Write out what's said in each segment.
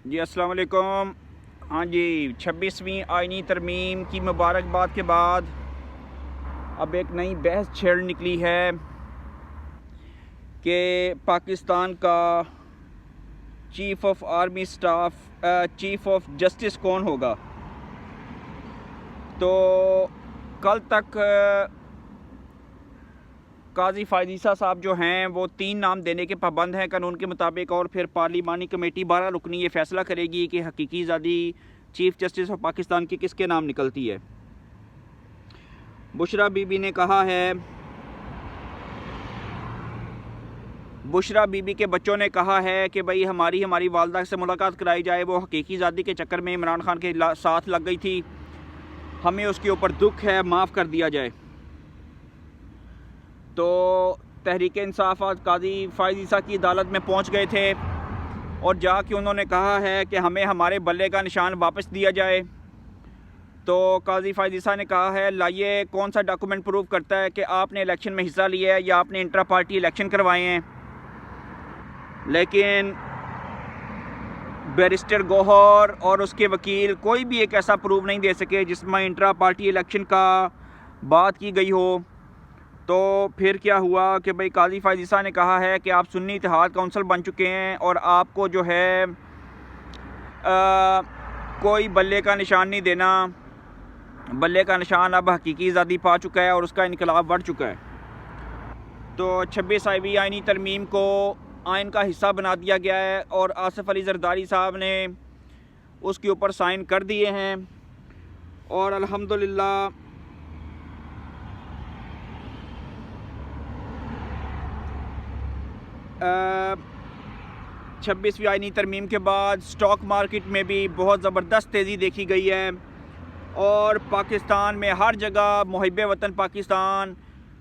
जी अस्सलाम वालेकुम। हाँ जी, 26वीं आइनी तरमीम की मुबारकबाद के बाद अब एक नई बहस छेड़ निकली है कि पाकिस्तान का chief of army staff chief of justice कौन होगा। तो कल तक काजी फ़ायज़ साहब जो हैं वो 3 नाम देने के पाबंद हैं कानून के मुताबिक, और फिर पार्लिमानी कमेटी 12 रुकनी ये फ़ैसला करेगी कि हकीकी आज़ादी चीफ़ जस्टिस ऑफ पाकिस्तान की किसके नाम निकलती है। बुशरा बीबी ने कहा है, बुशरा बीबी के बच्चों ने कहा है कि भाई हमारी वालदा से मुलाकात कराई जाए। वो हकीकी आज़ादी के चक्कर में इमरान खान के साथ लग गई थी, हमें उसके ऊपर दुख है, माफ़ कर दिया जाए। तो तहरीक इंसाफ आज काजी फ़ायज़ की अदालत में पहुंच गए थे और जाके उन्होंने कहा है कि हमें हमारे बल्ले का निशान वापस दिया जाए। तो काजी फ़ायज़ ने कहा है, लाइए कौन सा डॉक्यूमेंट प्रूव करता है कि आपने इलेक्शन में हिस्सा लिया है या आपने इंट्रा पार्टी इलेक्शन करवाए हैं। लेकिन बैरिस्टर गौहर और उसके वकील कोई भी एक ऐसा प्रूव नहीं दे सके जिसमें इंट्रा पार्टी इलेक्शन का बात की गई हो। तो फिर क्या हुआ कि भाई काजी फ़ायज़ ने कहा है कि आप सुन्नी इत्तेहाद काउंसिल बन चुके हैं और आपको जो है कोई बल्ले का निशान नहीं देना। बल्ले का निशान अब हकीकी आज़ादी पा चुका है और उसका इनकलाब बढ़ चुका है। तो 26वीं आइनी तरमीम को आइन का हिस्सा बना दिया गया है और आसिफ अली जरदारी साहब ने उसके ऊपर साइन कर दिए हैं और अल्हम्दुलिल्लाह 26वीं आइनी तरमीम के बाद स्टॉक मार्केट में भी बहुत ज़बरदस्त तेज़ी देखी गई है और पाकिस्तान में हर जगह मुहिब्बे वतन पाकिस्तान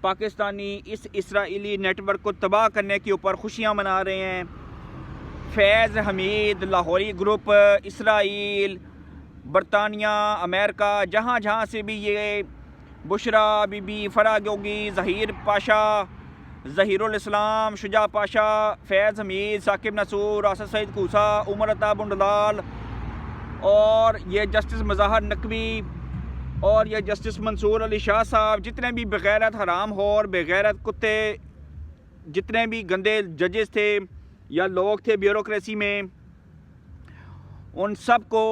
पाकिस्तानी इस इसराइली नेटवर्क को तबाह करने के ऊपर खुशियाँ मना रहे हैं। फैज़ हमीद, लाहौरी ग्रुप, इसराइल, बरतानिया, अमेरिका, जहाँ जहाँ से भी ये बुशरा बीबी, फराह गोगी, ज़हीर पाशा, ज़हीरुल इस्लाम, शुजा पाशा, फैज़ हमीद, साकिब नसूर, आसद सईद कूसा, उमर अता बुंडलाल और ये जस्टिस मज़ाहर नकवी और ये जस्टिस मंसूर अली शाह साहब, जितने भी बेगैरत हराम और बेगैरत कुत्ते, जितने भी गंदे जजेस थे या लोग थे ब्यूरोक्रेसी में, उन सब को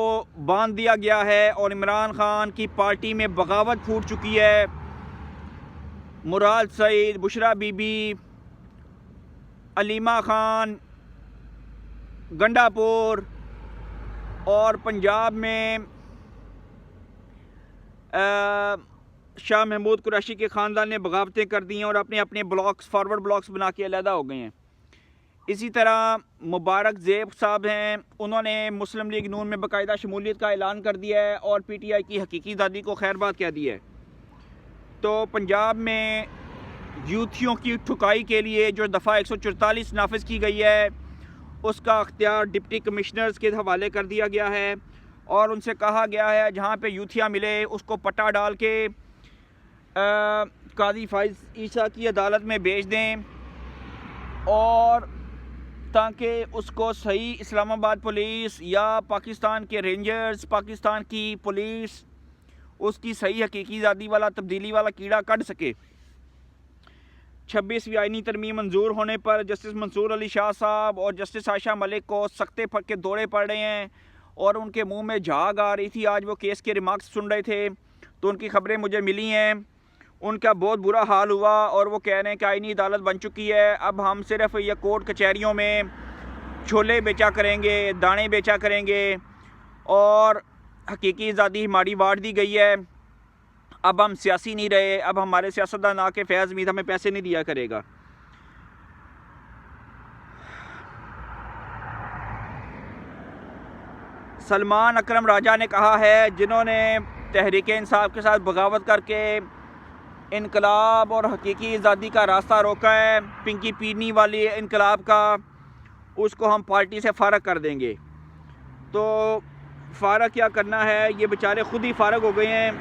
बांध दिया गया है और इमरान खान की पार्टी में बगावत फूट चुकी है। मुराद सईद, बुशरा बीबी, अलीमा खान, गंडापुर और पंजाब में शाह महमूद कुरैशी के ख़ानदान ने बगावतें कर दी हैं और अपने अपने ब्लॉक्स, फॉरवर्ड ब्लॉक्स बना के अलहदा हो गए हैं। इसी तरह मुबारक ज़ेब साहब हैं, उन्होंने मुस्लिम लीग नून में बाकायदा शमूलियत का ऐलान कर दिया है और PTI की हकीकी आज़ादी को खैरबाद कह दिया है। तो पंजाब में यूथियों की ठुकाई के लिए जो दफ़ा 144 नाफिज की गई है उसका अख्तियार डिप्टी कमिश्नर्स के हवाले कर दिया गया है और उनसे कहा गया है जहाँ पे यूथिया मिले उसको पट्टा डाल के काजी फ़ायज़ की अदालत में भेज दें और ताकि उसको सही इस्लामाबाद पुलिस या पाकिस्तान के रेंजर्स, पाकिस्तान की पुलिस उसकी सही हकीकी आज़ादी वाला तब्दीली वाला कीड़ा कढ़ सके। 26वीं आइनी तरमीम मंजूर होने पर जस्टिस मंसूर अली शाह साहब और जस्टिस आयशा मलिक को सख्ते फट के दौरे पड़ रहे हैं और उनके मुंह में झाग आ रही थी। आज वो केस के रिमार्क्स सुन रहे थे तो उनकी खबरें मुझे मिली हैं, उनका बहुत बुरा हाल हुआ और वो कह रहे हैं कि आइनी अदालत बन चुकी है, अब हम सिर्फ ये कोर्ट कचहरियों में छोले बेचा करेंगे, दाने बेचा करेंगे और हकीकी आज़ादी हमारी वाट दी गई है, अब हम सियासी नहीं रहे, अब हमारे सियासतदान आके फैज़ हमीद हमें पैसे नहीं दिया करेगा। सलमान अकरम राजा ने कहा है, जिन्होंने तहरीक इंसाफ के साथ बगावत करके इनकलाब और हकीकी आज़ादी का रास्ता रोका है, पिंकी पीनी वाली इनकलाब का, उसको हम पार्टी से फ़ारग कर देंगे। तो फ़ारग क्या करना है, ये बेचारे ख़ुद ही फ़ारग हो गए हैं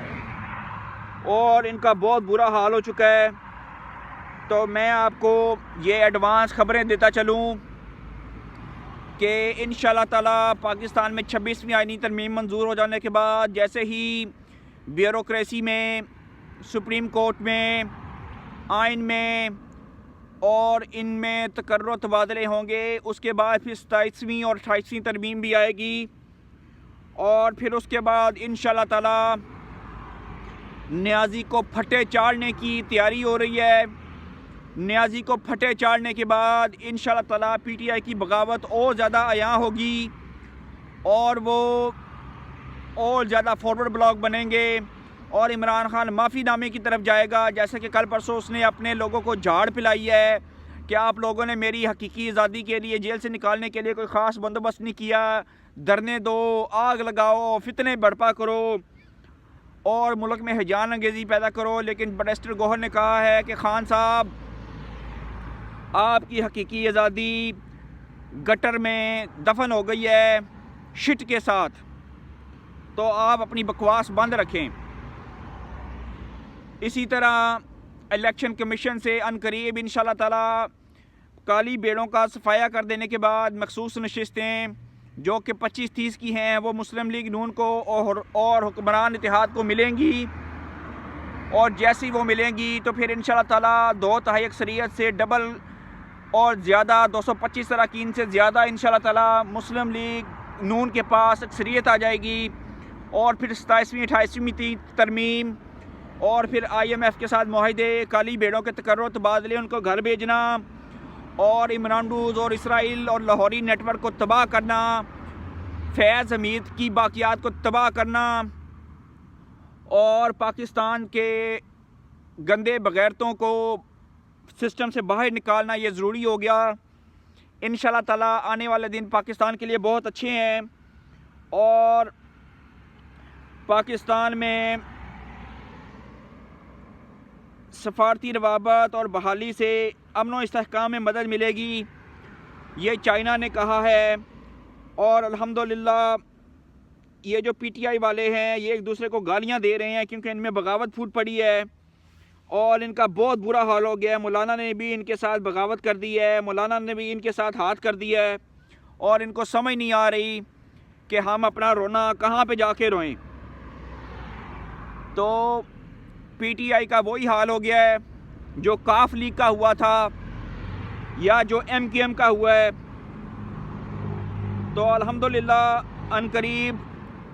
और इनका बहुत बुरा हाल हो चुका है। तो मैं आपको ये एडवांस खबरें देता चलूँ कि इंशाल्लाह ताला पाकिस्तान में 26वीं आईनी तरमीम मंजूर हो जाने के बाद जैसे ही ब्यूरोक्रेसी में, सुप्रीम कोर्ट में, आइन में और इनमें तकर्रुर तबादले होंगे, उसके बाद फिर 27वीं और 28वीं तरमीम भी आएगी और फिर उसके बाद इंशाल्लाह ताला न्याजी को फटे चाड़ने की तैयारी हो रही है। न्याजी को फटे चाड़ने के बाद इंशाल्लाह ताला पीटीआई की बगावत और ज़्यादा अयां होगी और वो और ज़्यादा फॉरवर्ड ब्लॉक बनेंगे और इमरान खान माफ़ीनामे की तरफ जाएगा। जैसे कि कल परसों उसने अपने लोगों को झाड़ पिलाई है कि आप लोगों ने मेरी हकीकी आज़ादी के लिए, जेल से निकालने के लिए कोई ख़ास बंदोबस्त नहीं किया, धरने दो, आग लगाओ, फितने बर्पा करो और मुल्क में हिजान अंगेज़ी पैदा करो। लेकिन बैरिस्टर गौहर ने कहा है कि खान साहब आपकी हकीकी आज़ादी गटर में दफन हो गई है शिट के साथ, तो आप अपनी बकवास बंद रखें। इसी तरह इलेक्शन कमीशन से अनकरीब इंशाल्लाह ताला काली बेड़ों का सफाया कर देने के बाद मखसूस नशिस्तें जो कि 25-30 की हैं वो मुस्लिम लीग नून को और हुक्मरान इत्तेहाद को मिलेंगी और जैसी वो मिलेंगी तो फिर इंशाल्लाह ताला 2/3 अक्सरियत से डबल और ज़्यादा 225 अरकान से ज़्यादा इंशाल्लाह ताला मुस्लिम लीग नून के पास अक्सरियत आ जाएगी और फिर 27वीं 28वीं तरमीम और फिर IMF के साथ मुआहदे, काली बेड़ों के तकर्रुर तबादले, उनको घर भेजना और इमरान डूज और इसराइल और लाहौरी नेटवर्क को तबाह करना, फैज़ हमीद की बाकियात को तबाह करना और पाकिस्तान के गंदे बगैरतों को सिस्टम से बाहर निकालना ये ज़रूरी हो गया। इंशाल्लाह ताला आने वाले दिन पाकिस्तान के लिए बहुत अच्छे हैं और पाकिस्तान में सफारती रवाबत और बहाली से अमन व इस्तेहकाम में मदद मिलेगी, ये चाइना ने कहा है। और अल्हम्दुलिल्लाह ये जो PTI वाले हैं ये एक दूसरे को गालियां दे रहे हैं क्योंकि इनमें बगावत फूट पड़ी है और इनका बहुत बुरा हाल हो गया है। मौलाना ने भी इनके साथ बगावत कर दी है, मौलाना ने भी इनके साथ हाथ कर दिया है और इनको समझ नहीं आ रही कि हम अपना रोना कहाँ पे जाके रोएं। तो PTI का वही हाल हो गया है जो काफ लीग का हुआ था या जो MQM का हुआ है। तो अल्हम्दुलिल्लाह अनकरीब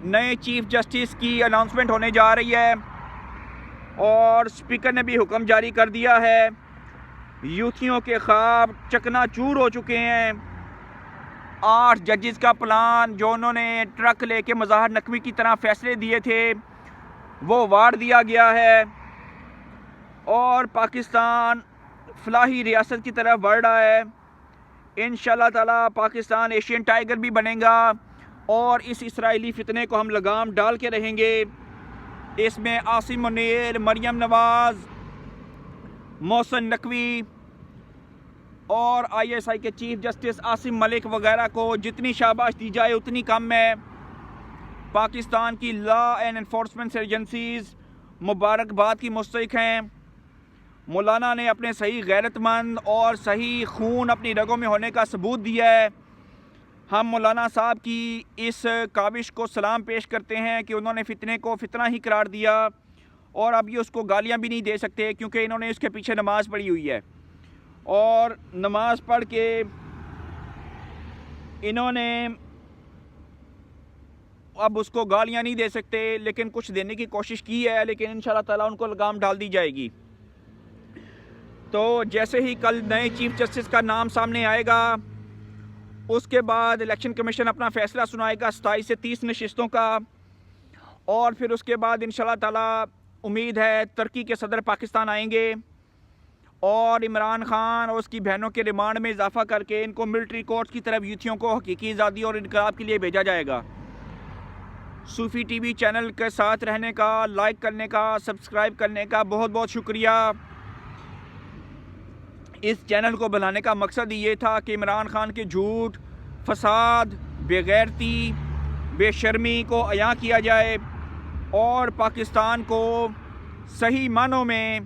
नए चीफ जस्टिस की अनाउंसमेंट होने जा रही है और स्पीकर ने भी हुक्म जारी कर दिया है। यूथियों के ख्वाब चकनाचूर हो चुके हैं। 8 जजेस का प्लान जो उन्होंने ट्रक लेके मज़ाहर नकवी की तरह फैसले दिए थे वो वार दिया गया है और पाकिस्तान फलाही रियासत की तरफ बढ़ रहा है। इंशाल्लाह ताला पाकिस्तान एशियन टाइगर भी बनेगा और इस इसराइली फितने को हम लगाम डाल के रहेंगे। इसमें आसिम मुनीर, मरियम नवाज़, मोहसिन नकवी और ISI के चीफ जस्टिस आसिम मलिक वगैरह को जितनी शाबाश दी जाए उतनी कम है। पाकिस्तान की लॉ एंड एनफोर्समेंट एजेंसीज़ मुबारकबाद की मुस्तहिक हैं। मौलाना ने अपने सही गैरतमंद और सही खून अपनी रगों में होने का सबूत दिया है। हम मौलाना साहब की इस काविश को सलाम पेश करते हैं कि उन्होंने फितने को फितना ही करार दिया और अब ये उसको गालियां भी नहीं दे सकते क्योंकि इन्होंने इसके पीछे नमाज़ पढ़ी हुई है और नमाज पढ़ के इन्होंने अब उसको गालियां नहीं दे सकते, लेकिन कुछ देने की कोशिश की है, लेकिन इंशाल्लाह ताला उनको लगाम डाल दी जाएगी। तो जैसे ही कल नए चीफ जस्टिस का नाम सामने आएगा उसके बाद इलेक्शन कमीशन अपना फ़ैसला सुनाएगा 27 से 30 नशिस्तों का और फिर उसके बाद इंशाल्लाह ताला उम्मीद है तुर्की के सदर पाकिस्तान आएंगे और इमरान खान और उसकी बहनों के रिमांड में इजाफा करके इनको मिलिट्री कोर्ट की तरफ यूथियों को हकीकी आज़ादी और इनकलाब के लिए भेजा जाएगा। सूफ़ी TV चैनल के साथ रहने का, लाइक करने का, सब्सक्राइब करने का बहुत बहुत शुक्रिया। इस चैनल को बनाने का मकसद ये था कि इमरान खान के झूठ, फसाद, बेगैरती, बेशर्मी को अयां किया जाए और पाकिस्तान को सही मानों में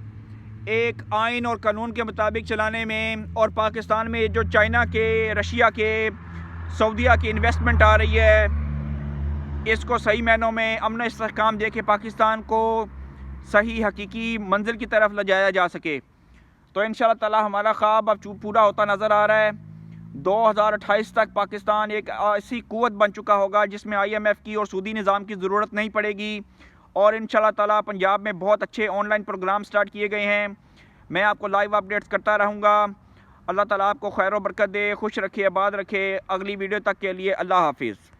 एक आइन और कानून के मुताबिक चलाने में और पाकिस्तान में जो चाइना के, रशिया के सऊदीया की इन्वेस्टमेंट आ रही है, इसको सही मायनों में अमन इस्तेहकाम दे के पाकिस्तान को सही हकीकी मंजिल की तरफ ले जाया जा सके। तो इंशाअल्लाह ताला हमारा ख्वाब अब पूरा होता नज़र आ रहा है। 2028 तक पाकिस्तान एक ऐसी कुव्वत बन चुका होगा जिसमें IMF की और सूदी निज़ाम की ज़रूरत नहीं पड़ेगी। और इंशाअल्लाह ताला पंजाब में बहुत अच्छे ऑनलाइन प्रोग्राम स्टार्ट किए गए हैं। मैं आपको लाइव अपडेट्स करता रहूँगा। अल्लाह ताला आपको खैर व बरकत दे, खुश रखे, आबाद रखे। अगली वीडियो तक के लिए अल्लाह हाफिज़।